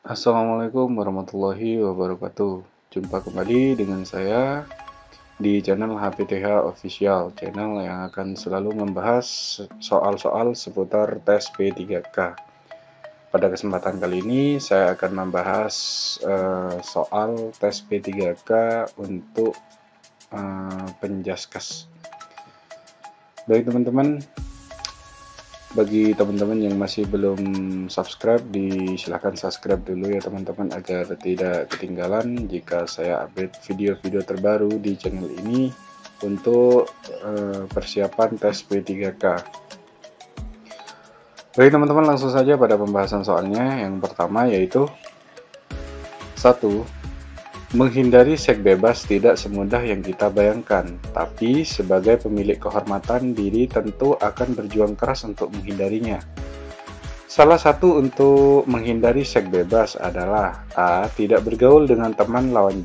Assalamualaikum warahmatullahi wabarakatuh. Jumpa kembali dengan saya di channel HPTH Official, channel yang akan selalu membahas soal-soal seputar tes P3K. Pada kesempatan kali ini saya akan membahas soal tes P3K untuk Penjaskas. Baik teman-teman, bagi teman-teman yang masih belum subscribe, silahkan subscribe dulu ya teman-teman, agar tidak ketinggalan jika saya update video-video terbaru di channel ini untuk persiapan tes P3K. Baik teman-teman, langsung saja pada pembahasan soalnya. Yang pertama yaitu 1. Menghindari seks bebas tidak semudah yang kita bayangkan, tapi sebagai pemilik kehormatan diri tentu akan berjuang keras untuk menghindarinya. Salah satu untuk menghindari seks bebas adalah A. Tidak bergaul dengan teman lawan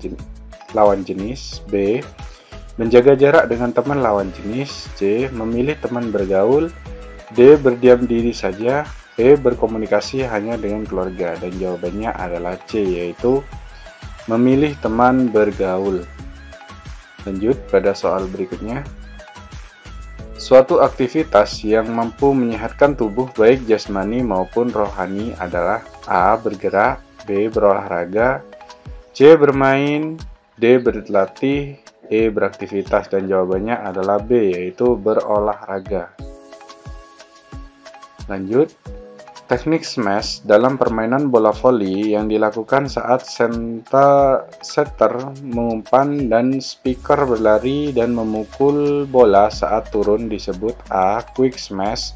jenis. B. Menjaga jarak dengan teman lawan jenis. C. Memilih teman bergaul. D. Berdiam diri saja. E. Berkomunikasi hanya dengan keluarga. Dan jawabannya adalah C, yaitu memilih teman bergaul. Lanjut pada soal berikutnya. Suatu aktivitas yang mampu menyehatkan tubuh baik jasmani maupun rohani adalah A. Bergerak. B. Berolahraga. C. Bermain. D. Berlatih. E. Beraktivitas. Dan jawabannya adalah B, yaitu berolahraga. Lanjut. Teknik smash dalam permainan bola voli yang dilakukan saat setter mengumpan dan spiker berlari dan memukul bola saat turun disebut A. Quick smash.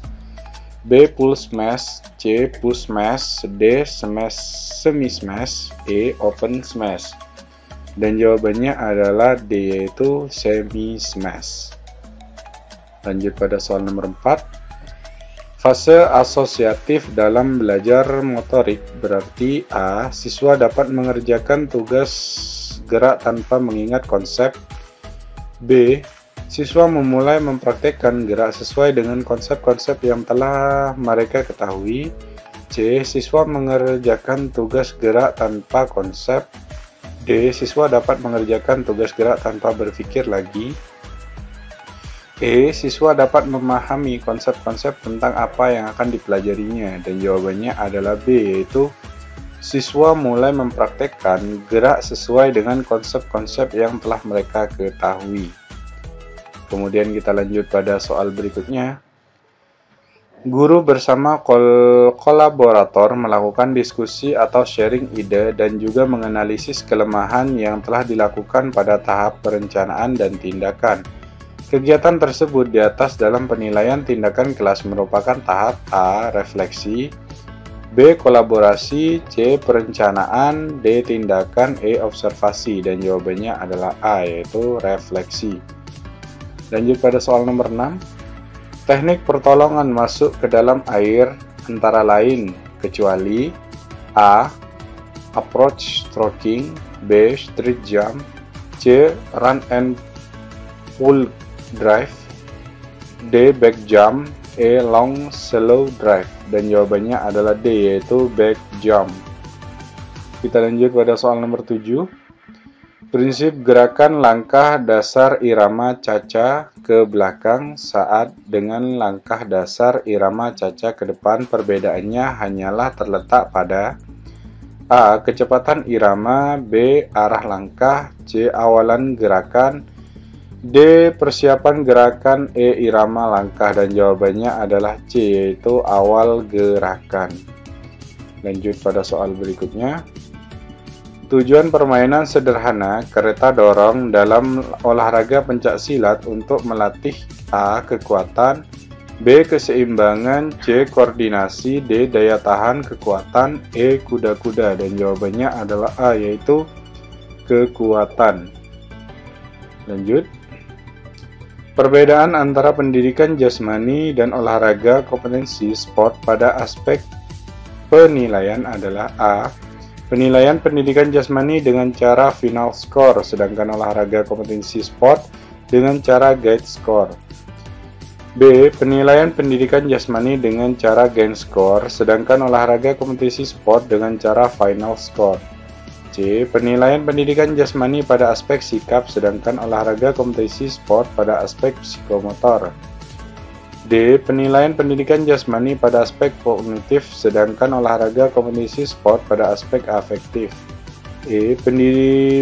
B. Pull smash. C. Push smash. D. Semi smash. E. Open smash. Dan jawabannya adalah D, yaitu semi smash. Lanjut pada soal nomor 4. Fase asosiatif dalam belajar motorik berarti A. Siswa dapat mengerjakan tugas gerak tanpa mengingat konsep. B. Siswa memulai mempraktekkan gerak sesuai dengan konsep-konsep yang telah mereka ketahui. C. Siswa mengerjakan tugas gerak tanpa konsep. D. Siswa dapat mengerjakan tugas gerak tanpa berpikir lagi. E. Siswa dapat memahami konsep-konsep tentang apa yang akan dipelajarinya. Dan jawabannya adalah B, yaitu siswa mulai mempraktekkan gerak sesuai dengan konsep-konsep yang telah mereka ketahui. Kemudian kita lanjut pada soal berikutnya. Guru bersama kolaborator melakukan diskusi atau sharing ide dan juga menganalisis kelemahan yang telah dilakukan pada tahap perencanaan dan tindakan. Kegiatan tersebut di atas dalam penilaian tindakan kelas merupakan tahap A. Refleksi. B. Kolaborasi. C. Perencanaan. D. Tindakan. E. Observasi. Dan jawabannya adalah A, yaitu refleksi. Lanjut pada soal nomor 6. Teknik pertolongan masuk ke dalam air antara lain kecuali A. Approach stroking. B. Street jump. C. Run and pull drive. D. Back jump. E. Long slow drive. Dan jawabannya adalah D, yaitu back jump. Kita lanjut pada soal nomor 7. Prinsip gerakan langkah dasar irama caca ke belakang saat dengan langkah dasar irama caca ke depan, perbedaannya hanyalah terletak pada A. Kecepatan irama. B. Arah langkah. C. Awalan gerakan. D. Persiapan gerakan. E. Irama langkah. Dan jawabannya adalah C, yaitu awal gerakan. Lanjut pada soal berikutnya. Tujuan permainan sederhana kereta dorong dalam olahraga pencak silat untuk melatih A. Kekuatan. B. Keseimbangan. C. Koordinasi. D. Daya tahan kekuatan. E. Kuda-kuda. Dan jawabannya adalah A, yaitu kekuatan. Lanjut. Perbedaan antara pendidikan jasmani dan olahraga kompetensi sport pada aspek penilaian adalah A. Penilaian pendidikan jasmani dengan cara final score, sedangkan olahraga kompetensi sport dengan cara guide score. B. Penilaian pendidikan jasmani dengan cara gain score, sedangkan olahraga kompetisi sport dengan cara final score. C. Penilaian pendidikan jasmani pada aspek sikap, sedangkan olahraga kompetisi sport pada aspek psikomotor. D. Penilaian pendidikan jasmani pada aspek kognitif, sedangkan olahraga kompetisi sport pada aspek afektif. E.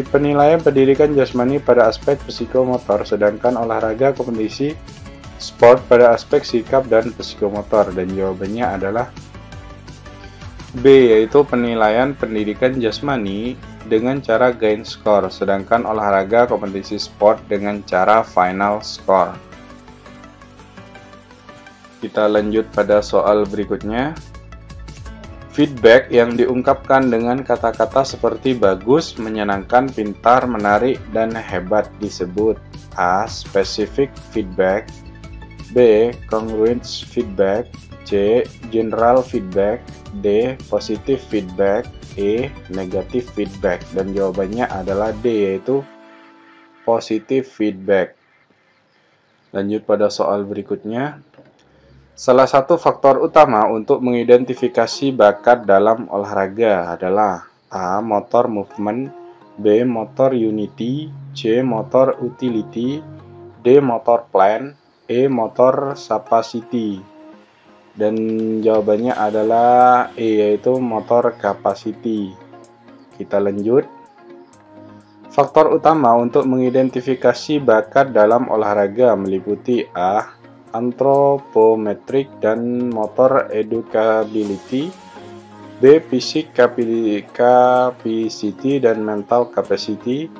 Penilaian pendidikan jasmani pada aspek psikomotor, sedangkan olahraga kompetisi sport pada aspek sikap dan psikomotor. Dan jawabannya adalah B, yaitu penilaian pendidikan jasmani dengan cara gain score, sedangkan olahraga kompetisi sport dengan cara final score. Kita lanjut pada soal berikutnya. Feedback yang diungkapkan dengan kata-kata seperti bagus, menyenangkan, pintar, menarik, dan hebat disebut A. Specific feedback, B. Congruent feedback, C. General feedback, D. Positive feedback, E. Negative feedback. Dan jawabannya adalah D, yaitu positive feedback. Lanjut pada soal berikutnya. Salah satu faktor utama untuk mengidentifikasi bakat dalam olahraga adalah A. Motor movement, B. Motor unity, C. Motor utility, D. Motor plan, E. Motor capacity. Dan jawabannya adalah E, yaitu motor capacity. Kita lanjut. Faktor utama untuk mengidentifikasi bakat dalam olahraga meliputi A. Anthropometric dan motor educability, B. Fisik capacity dan mental capacity,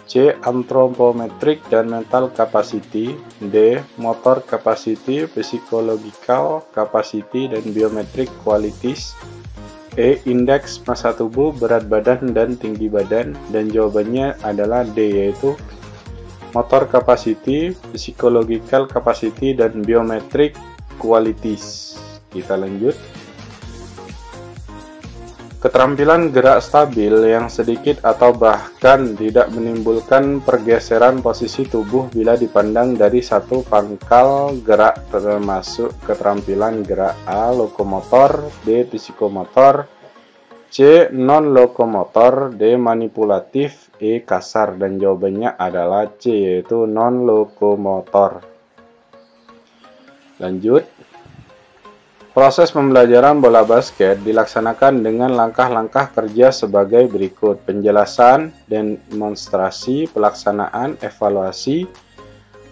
C. Anthropometric dan mental capacity, D. Motor capacity, psychological capacity, dan biometric qualities, E. Indeks massa tubuh, berat badan, dan tinggi badan. Dan jawabannya adalah D, yaitu motor capacity, psychological capacity, dan biometric qualities. Kita lanjut. Keterampilan gerak stabil yang sedikit atau bahkan tidak menimbulkan pergeseran posisi tubuh bila dipandang dari satu pangkal gerak, termasuk keterampilan gerak A. Lokomotor, B. Psikomotor, C. Non-lokomotor, D. Manipulatif, E. Kasar. Dan jawabannya adalah C, yaitu non-lokomotor. Lanjut. Proses pembelajaran bola basket dilaksanakan dengan langkah-langkah kerja sebagai berikut: penjelasan, demonstrasi, pelaksanaan, evaluasi,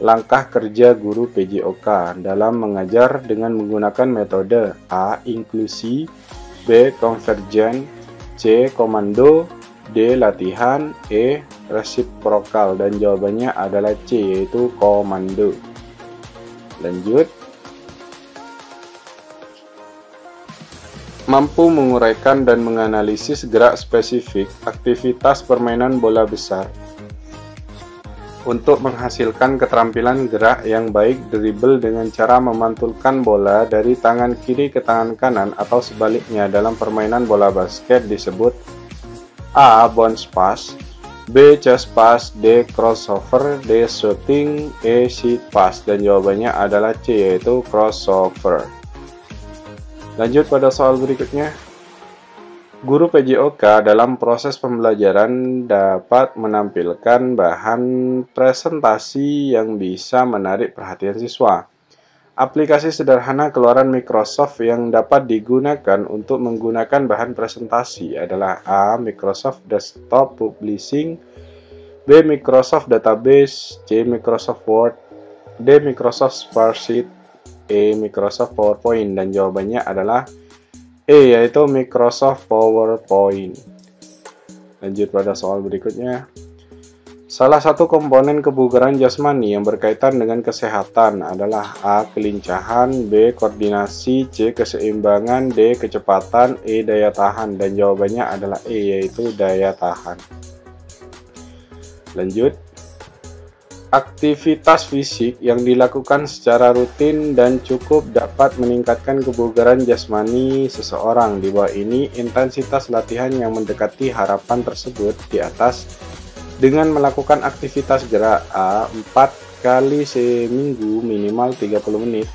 langkah kerja guru PJOK dalam mengajar dengan menggunakan metode A. Inklusi, B. Konvergen, C. Komando, D. Latihan, E. Resiprokal. Dan jawabannya adalah C, yaitu komando. Lanjut. Mampu menguraikan dan menganalisis gerak spesifik aktivitas permainan bola besar untuk menghasilkan keterampilan gerak yang baik. Dribble dengan cara memantulkan bola dari tangan kiri ke tangan kanan atau sebaliknya dalam permainan bola basket disebut A. Bounce pass, B. Chest pass, D. Crossover, D. Shooting, E. Seat pass. Dan jawabannya adalah C, yaitu crossover. Lanjut pada soal berikutnya. Guru PJOK dalam proses pembelajaran dapat menampilkan bahan presentasi yang bisa menarik perhatian siswa. Aplikasi sederhana keluaran Microsoft yang dapat digunakan untuk menggunakan bahan presentasi adalah A. Microsoft Desktop Publishing, B. Microsoft Database, C. Microsoft Word, D. Microsoft Spreadsheet, E. Microsoft PowerPoint. Dan jawabannya adalah E, yaitu Microsoft PowerPoint. Lanjut pada soal berikutnya. Salah satu komponen kebugaran jasmani yang berkaitan dengan kesehatan adalah A. Kelincahan, B. Koordinasi, C. Keseimbangan, D. Kecepatan, E. Daya tahan. Dan jawabannya adalah E, yaitu daya tahan. Lanjut. Aktivitas fisik yang dilakukan secara rutin dan cukup dapat meningkatkan kebugaran jasmani seseorang. Di bawah ini intensitas latihan yang mendekati harapan tersebut di atas dengan melakukan aktivitas gerak A 4 kali seminggu minimal 30 menit,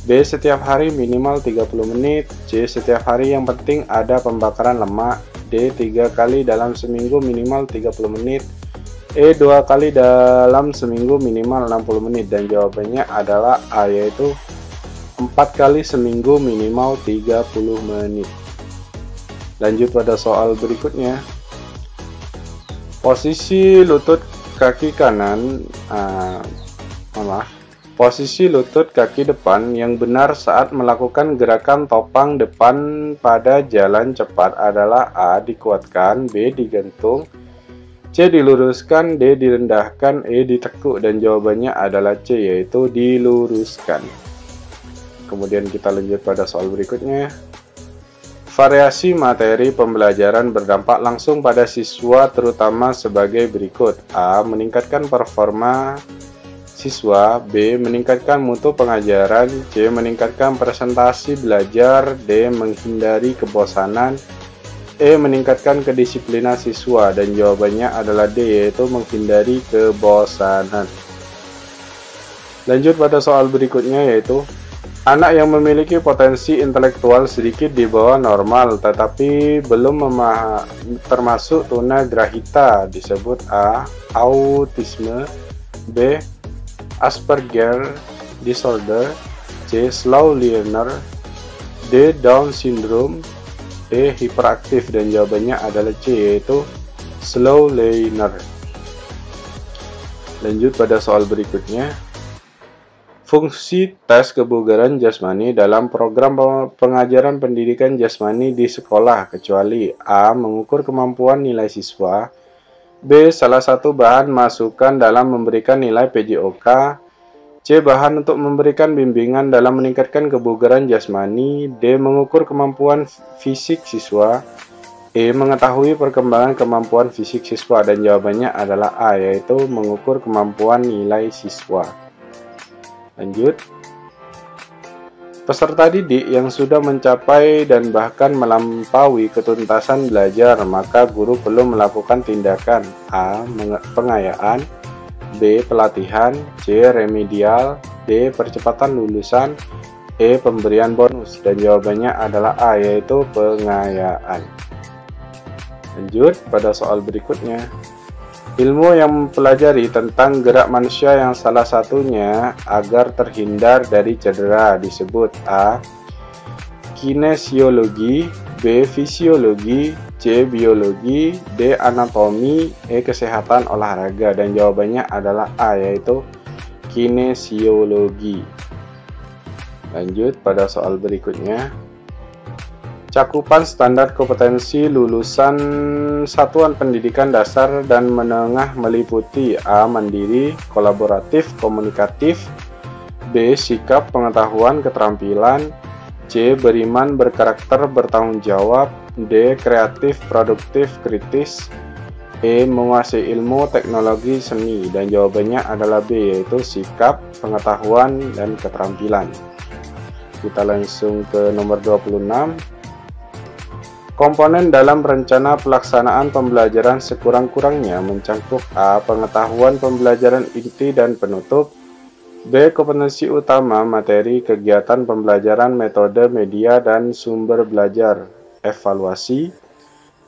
B setiap hari minimal 30 menit, C setiap hari yang penting ada pembakaran lemak, D 3 kali dalam seminggu minimal 30 menit, E 2 kali dalam seminggu minimal 60 menit. Dan jawabannya adalah A, yaitu 4 kali seminggu minimal 30 menit. Lanjut pada soal berikutnya. Posisi lutut kaki kanan, posisi lutut kaki depan yang benar saat melakukan gerakan topang depan pada jalan cepat adalah A. Dikuatkan, B. Digantung, C. Diluruskan, D. Direndahkan, E. Ditekuk. Dan jawabannya adalah C, yaitu diluruskan. Kemudian kita lanjut pada soal berikutnya. Variasi materi pembelajaran berdampak langsung pada siswa terutama sebagai berikut. A. Meningkatkan performa siswa, B. Meningkatkan mutu pengajaran, C. Meningkatkan presentasi belajar, D. Menghindari kebosanan, E. Meningkatkan kedisiplinan siswa. Dan jawabannya adalah D, yaitu menghindari kebosanan. Lanjut pada soal berikutnya, yaitu anak yang memiliki potensi intelektual sedikit di bawah normal tetapi belum termasuk tunagrahita disebut A. Autisme, B. Asperger disorder, C. Slow learner, D. Down syndrome, D. Hiperaktif. Dan jawabannya adalah C, yaitu slow learner. Lanjut pada soal berikutnya. Fungsi tes kebugaran jasmani dalam program pengajaran pendidikan jasmani di sekolah kecuali A. Mengukur kemampuan nilai siswa, B. Salah satu bahan masukan dalam memberikan nilai PJOK, C. Bahan untuk memberikan bimbingan dalam meningkatkan kebugaran jasmani, D. Mengukur kemampuan fisik siswa, E. Mengetahui perkembangan kemampuan fisik siswa. Dan jawabannya adalah A, yaitu mengukur kemampuan nilai siswa. Lanjut. Peserta didik yang sudah mencapai dan bahkan melampaui ketuntasan belajar, maka guru perlu melakukan tindakan A. Pengayaan, B. Pelatihan, C. Remedial, D. Percepatan lulusan, E. Pemberian bonus. Dan jawabannya adalah A, yaitu pengayaan. Lanjut pada soal berikutnya. Ilmu yang mempelajari tentang gerak manusia yang salah satunya agar terhindar dari cedera disebut A. Kinesiologi, B. Fisiologi, C. Biologi, D. Anatomi, E. Kesehatan olahraga. Dan jawabannya adalah A, yaitu kinesiologi. Lanjut pada soal berikutnya. Cakupan standar kompetensi lulusan satuan pendidikan dasar dan menengah meliputi A. Mandiri, kolaboratif, komunikatif, B. Sikap, pengetahuan, keterampilan, C. Beriman, berkarakter, bertanggung jawab, D. Kreatif, produktif, kritis, E. Menguasai ilmu, teknologi, seni. Dan jawabannya adalah B, yaitu sikap, pengetahuan, dan keterampilan. Kita langsung ke nomor 26. Komponen dalam rencana pelaksanaan pembelajaran sekurang-kurangnya mencakup A. Pengetahuan pembelajaran inti dan penutup, B. Kompetensi utama materi kegiatan pembelajaran, metode, media, dan sumber belajar, evaluasi,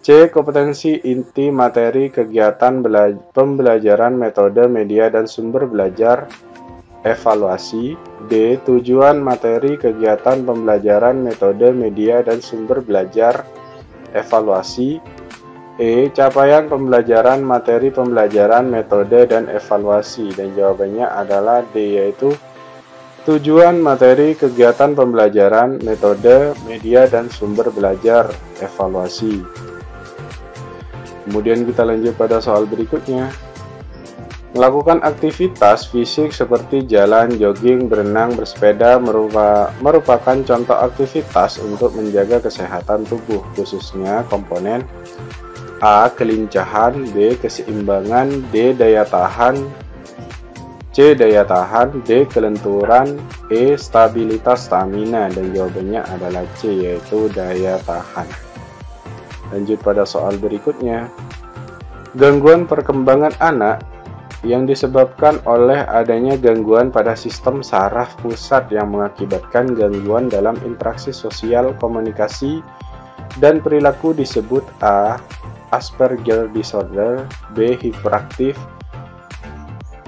C. Kompetensi inti materi kegiatan pembelajaran, metode, media, dan sumber belajar, evaluasi, D. Tujuan materi kegiatan pembelajaran, metode, media, dan sumber belajar, evaluasi, E. Capaian pembelajaran, materi pembelajaran, metode, dan evaluasi. Dan jawabannya adalah D, yaitu tujuan materi kegiatan pembelajaran, metode, media, dan sumber belajar, evaluasi. Kemudian kita lanjut pada soal berikutnya. Melakukan aktivitas fisik seperti jalan, jogging, berenang, bersepeda merupakan contoh aktivitas untuk menjaga kesehatan tubuh, khususnya komponen A. Kelincahan, B. Keseimbangan, D. Daya tahan, C. Daya tahan, D. Kelenturan, E. Stabilitas stamina. Dan jawabannya adalah C, yaitu daya tahan. Lanjut pada soal berikutnya. Gangguan perkembangan anak yang disebabkan oleh adanya gangguan pada sistem saraf pusat yang mengakibatkan gangguan dalam interaksi sosial, komunikasi, dan perilaku disebut A. Asperger disorder, B. Hyperaktif,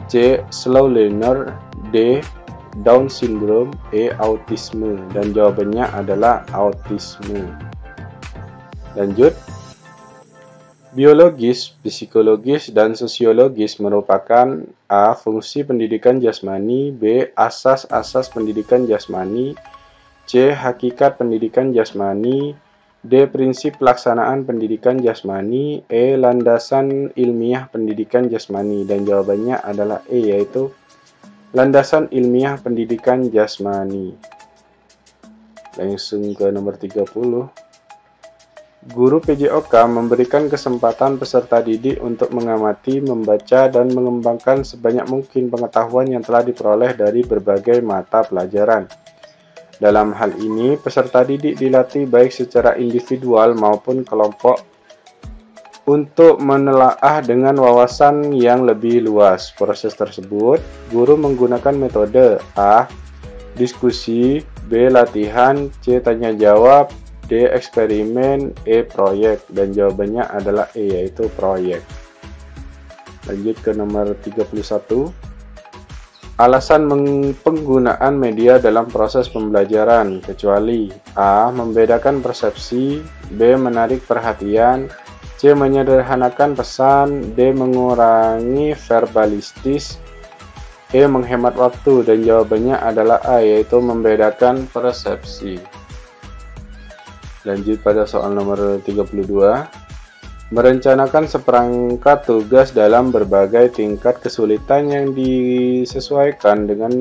C. Slow learner, D. Down syndrome, E. Autisme. Dan jawabannya adalah autisme. Lanjut. Biologis, psikologis, dan sosiologis merupakan A. Fungsi pendidikan jasmani, B. Asas-asas pendidikan jasmani, C. Hakikat pendidikan jasmani, D. Prinsip pelaksanaan pendidikan jasmani, E. Landasan ilmiah pendidikan jasmani. Dan jawabannya adalah E, yaitu landasan ilmiah pendidikan jasmani. Langsung ke nomor 30. Guru PJOK memberikan kesempatan peserta didik untuk mengamati, membaca, dan mengembangkan sebanyak mungkin pengetahuan yang telah diperoleh dari berbagai mata pelajaran. Dalam hal ini, peserta didik dilatih baik secara individual maupun kelompok untuk menelaah dengan wawasan yang lebih luas. Proses tersebut, guru menggunakan metode A. Diskusi, B. Latihan, C. Tanya jawab, D. Eksperimen, E. Proyek. Dan jawabannya adalah E, yaitu proyek. Lanjut ke nomor 31. Alasan penggunaan media dalam proses pembelajaran, kecuali A. Membedakan persepsi, B. Menarik perhatian, C. Menyederhanakan pesan, D. Mengurangi verbalistis, E. Menghemat waktu. Dan jawabannya adalah A, yaitu membedakan persepsi. Lanjut pada soal nomor 32. Merencanakan seperangkat tugas dalam berbagai tingkat kesulitan yang disesuaikan dengan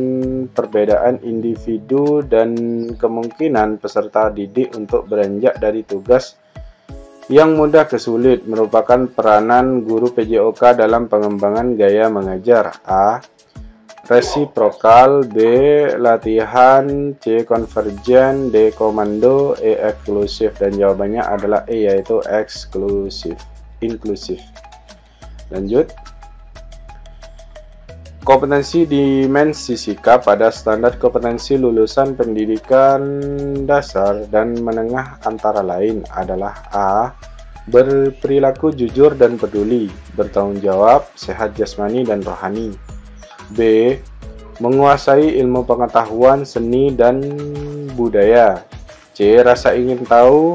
perbedaan individu dan kemungkinan peserta didik untuk beranjak dari tugas yang mudah ke sulit merupakan peranan guru PJOK dalam pengembangan gaya mengajar. A. Resiprokal, B. Latihan, C. Konvergen, D. Komando, E. Eksklusif. Dan jawabannya adalah E, yaitu inklusif. Lanjut. Kompetensi dimensi sikap pada standar kompetensi lulusan pendidikan dasar dan menengah antara lain adalah A. Berperilaku jujur dan peduli, bertanggung jawab, sehat jasmani dan rohani. B. Menguasai ilmu pengetahuan, seni, dan budaya. C. Rasa ingin tahu,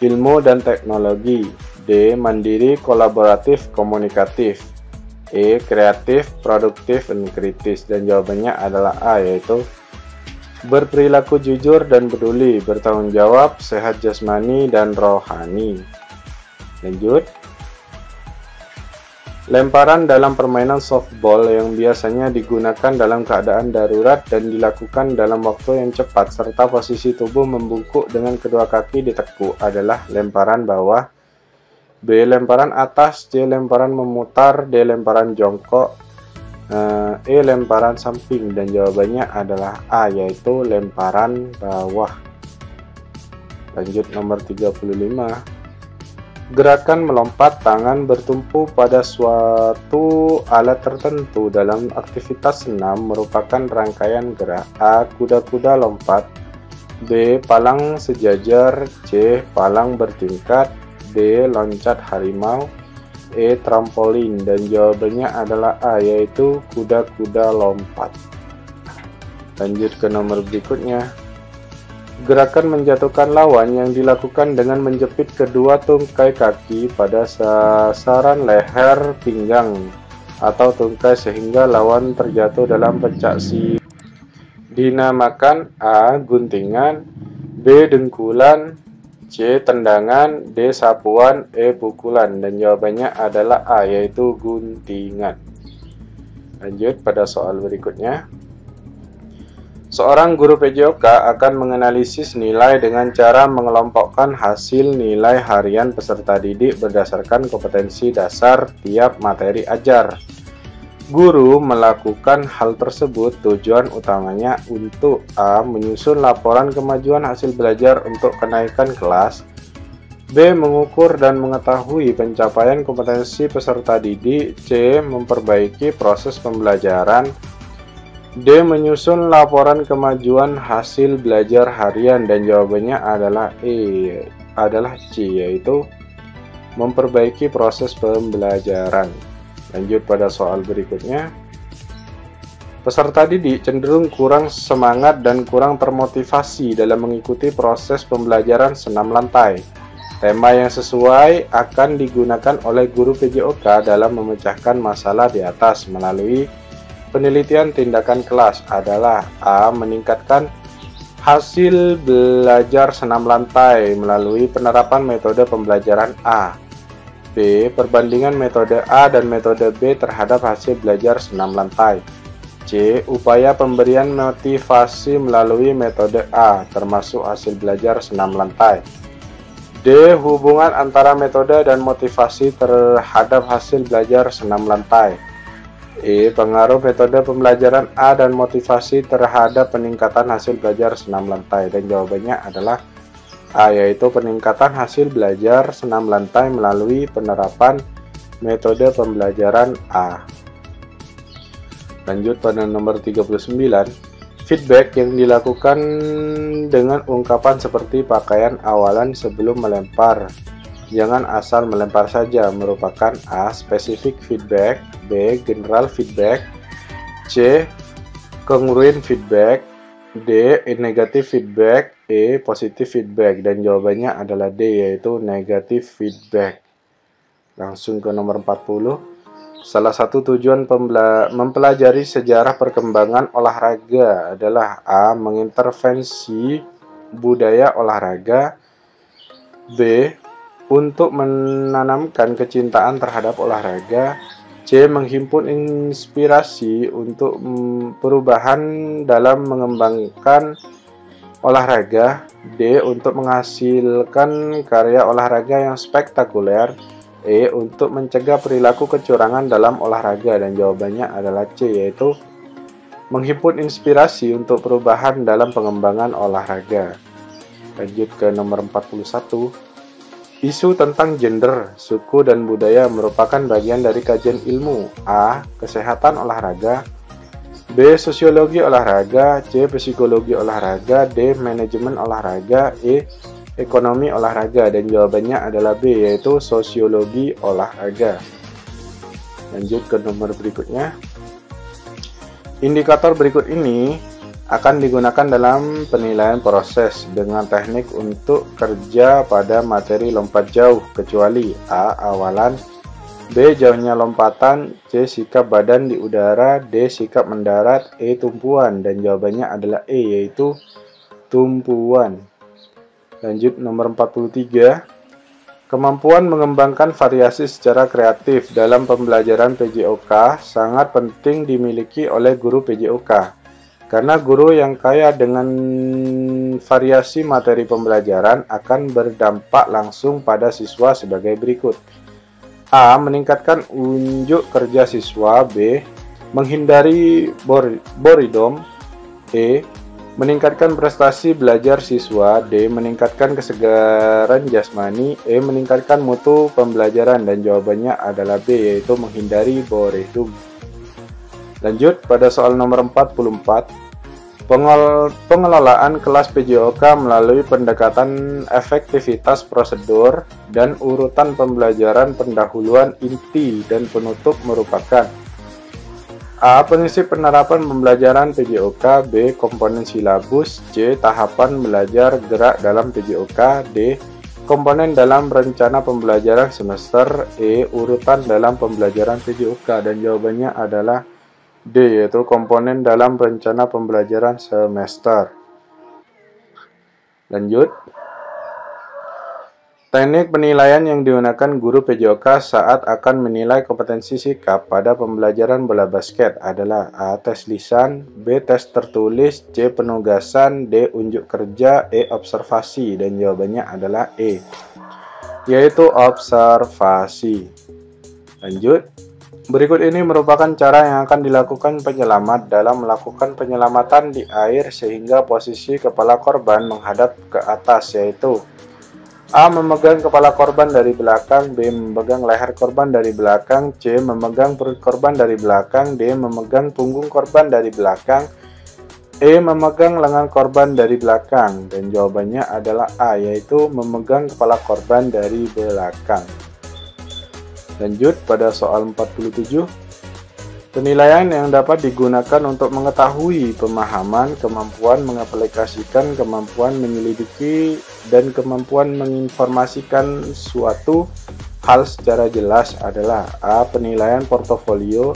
ilmu, dan teknologi. D. Mandiri, kolaboratif, komunikatif. E. Kreatif, produktif, dan kritis. Dan jawabannya adalah A, yaitu berperilaku jujur dan peduli, bertanggung jawab, sehat jasmani, dan rohani. Lanjut. Lemparan dalam permainan softball yang biasanya digunakan dalam keadaan darurat dan dilakukan dalam waktu yang cepat serta posisi tubuh membungkuk dengan kedua kaki ditekuk adalah lemparan bawah, B. Lemparan atas, C. Lemparan memutar, D. Lemparan jongkok, E. Lemparan samping. Dan jawabannya adalah A, yaitu lemparan bawah. Lanjut nomor 35. Gerakan melompat tangan bertumpu pada suatu alat tertentu dalam aktivitas senam merupakan rangkaian gerak. A. Kuda-kuda lompat, B. Palang sejajar, C. Palang bertingkat, D. Loncat harimau, E. Trampolin. Dan jawabannya adalah A, yaitu kuda-kuda lompat. Lanjut ke nomor berikutnya. Gerakan menjatuhkan lawan yang dilakukan dengan menjepit kedua tungkai kaki pada sasaran leher, pinggang, atau tungkai sehingga lawan terjatuh dalam pencak silat. Dinamakan A. Guntingan, B. Dengkulan, C. Tendangan, D. Sapuan, E. Pukulan. Dan jawabannya adalah A, yaitu guntingan. Lanjut pada soal berikutnya. Seorang guru PJOK akan menganalisis nilai dengan cara mengelompokkan hasil nilai harian peserta didik berdasarkan kompetensi dasar tiap materi ajar. Guru melakukan hal tersebut tujuan utamanya untuk A. Menyusun laporan kemajuan hasil belajar untuk kenaikan kelas, B. Mengukur dan mengetahui pencapaian kompetensi peserta didik. C. Memperbaiki proses pembelajaran. D. Menyusun laporan kemajuan hasil belajar harian. Dan jawabannya adalah C, yaitu memperbaiki proses pembelajaran. Lanjut pada soal berikutnya. Peserta didik cenderung kurang semangat dan kurang termotivasi dalam mengikuti proses pembelajaran senam lantai. Tema yang sesuai akan digunakan oleh guru PJOK dalam memecahkan masalah di atas melalui penelitian tindakan kelas adalah A. Meningkatkan hasil belajar senam lantai melalui penerapan metode pembelajaran A. B. Perbandingan metode A dan metode B terhadap hasil belajar senam lantai. C. Upaya pemberian motivasi melalui metode A, termasuk hasil belajar senam lantai. D. Hubungan antara metode dan motivasi terhadap hasil belajar senam lantai. E. Pengaruh metode pembelajaran A dan motivasi terhadap peningkatan hasil belajar senam lantai. Dan jawabannya adalah A, yaitu peningkatan hasil belajar senam lantai melalui penerapan metode pembelajaran A. Lanjut pada nomor 39. Feedback yang dilakukan dengan ungkapan seperti pakaian awalan sebelum melempar. Jangan asal melempar saja merupakan A. Specific feedback. B. General feedback. C. Congruent feedback. D. Negative feedback. E. Positive feedback. Dan jawabannya adalah D, yaitu negative feedback. Langsung ke nomor 40. Salah satu tujuan mempelajari sejarah perkembangan olahraga adalah A. Mengintervensi budaya olahraga. B. Untuk menanamkan kecintaan terhadap olahraga. C. Menghimpun inspirasi untuk perubahan dalam mengembangkan olahraga. D. Untuk menghasilkan karya olahraga yang spektakuler. E. Untuk mencegah perilaku kecurangan dalam olahraga. Dan jawabannya adalah C, yaitu menghimpun inspirasi untuk perubahan dalam pengembangan olahraga. Lanjut ke nomor 41. Isu tentang gender, suku, dan budaya merupakan bagian dari kajian ilmu. A. Kesehatan olahraga. B. Sosiologi olahraga. C. Psikologi olahraga. D. Manajemen olahraga. E. Ekonomi olahraga. Dan jawabannya adalah B, yaitu sosiologi olahraga. Lanjut ke nomor berikutnya. Indikator berikut ini akan digunakan dalam penilaian proses dengan teknik untuk kerja pada materi lompat jauh, kecuali A. Awalan. B. Jauhnya lompatan. C. Sikap badan di udara. D. Sikap mendarat. E. Tumpuan. Dan jawabannya adalah E, yaitu tumpuan. Lanjut nomor 43. Kemampuan mengembangkan variasi secara kreatif dalam pembelajaran PJOK sangat penting dimiliki oleh guru PJOK. Karena guru yang kaya dengan variasi materi pembelajaran akan berdampak langsung pada siswa sebagai berikut. A. Meningkatkan unjuk kerja siswa. B. Menghindari boredom. E. Meningkatkan prestasi belajar siswa. D. Meningkatkan kesegaran jasmani. E. Meningkatkan mutu pembelajaran. Dan jawabannya adalah B, yaitu menghindari boredom. Lanjut pada soal nomor 44. Pengelolaan kelas PJOK melalui pendekatan efektivitas prosedur dan urutan pembelajaran pendahuluan, inti, dan penutup merupakan A. Prinsip penerapan pembelajaran PJOK. B. Komponen silabus. C. Tahapan belajar gerak dalam PJOK. D. Komponen dalam rencana pembelajaran semester. E. Urutan dalam pembelajaran PJOK. Dan jawabannya adalah D, yaitu komponen dalam rencana pembelajaran semester. Lanjut. Teknik penilaian yang digunakan guru PJOK saat akan menilai kompetensi sikap pada pembelajaran bola basket adalah A. Tes lisan. B. Tes tertulis. C. Penugasan. D. Unjuk kerja. E. Observasi. Dan jawabannya adalah E, yaitu observasi. Lanjut. Berikut ini merupakan cara yang akan dilakukan penyelamat dalam melakukan penyelamatan di air sehingga posisi kepala korban menghadap ke atas, yaitu A. Memegang kepala korban dari belakang. B. Memegang leher korban dari belakang. C. Memegang perut korban dari belakang. D. Memegang punggung korban dari belakang. E. Memegang lengan korban dari belakang. Dan jawabannya adalah A, yaitu memegang kepala korban dari belakang. Lanjut pada soal 47. Penilaian yang dapat digunakan untuk mengetahui pemahaman, kemampuan mengaplikasikan, kemampuan menyelidiki, dan kemampuan menginformasikan suatu hal secara jelas adalah A. Penilaian portofolio,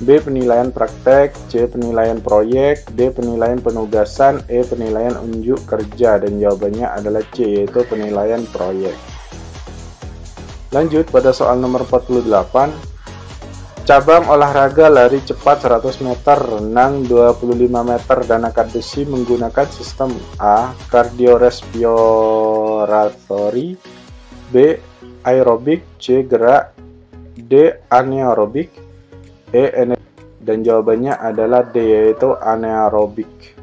B. Penilaian praktek, C. Penilaian proyek, D. Penilaian penugasan, E. Penilaian unjuk kerja. Dan jawabannya adalah C, yaitu penilaian proyek. Lanjut pada soal nomor 48. Cabang olahraga lari cepat 100 meter, renang 25 meter, dan angkat besi menggunakan sistem A. Kardiorespiratory, B. Aerobik, C. Gerak, D. Anaerobik, E. Energi. Dan jawabannya adalah D, yaitu anaerobik.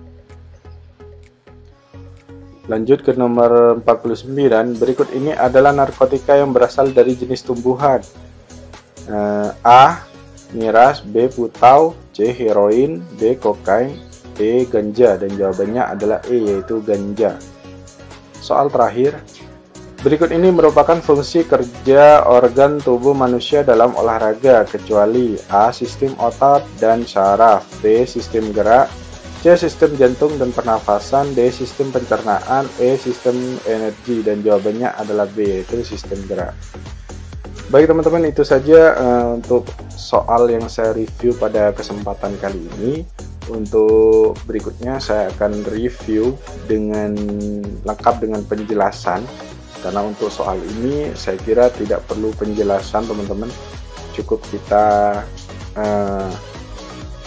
Lanjut ke nomor 49. Berikut ini adalah narkotika yang berasal dari jenis tumbuhan. A. Miras, B. Putau, C. Heroin, D. Kokain, E. Ganja. Dan jawabannya adalah E, yaitu ganja. Soal terakhir. Berikut ini merupakan fungsi kerja organ tubuh manusia dalam olahraga, kecuali A. Sistem otot dan saraf, B. Sistem gerak, C. Sistem jantung dan pernafasan, D. Sistem pencernaan, E. Sistem energi. Dan jawabannya adalah B, yaitu sistem gerak. Baik teman-teman, itu saja untuk soal yang saya review pada kesempatan kali ini. Untuk berikutnya saya akan review dengan lengkap dengan penjelasan, karena untuk soal ini saya kira tidak perlu penjelasan teman-teman, cukup kita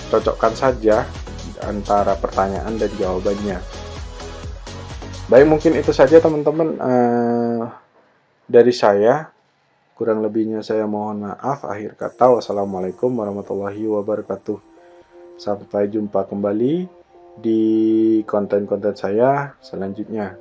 cocokkan saja antara pertanyaan dan jawabannya. Baik, mungkin itu saja teman-teman dari saya. Kurang lebihnya saya mohon maaf. Akhir kata, wassalamualaikum warahmatullahi wabarakatuh. Sampai jumpa kembali di konten-konten saya selanjutnya.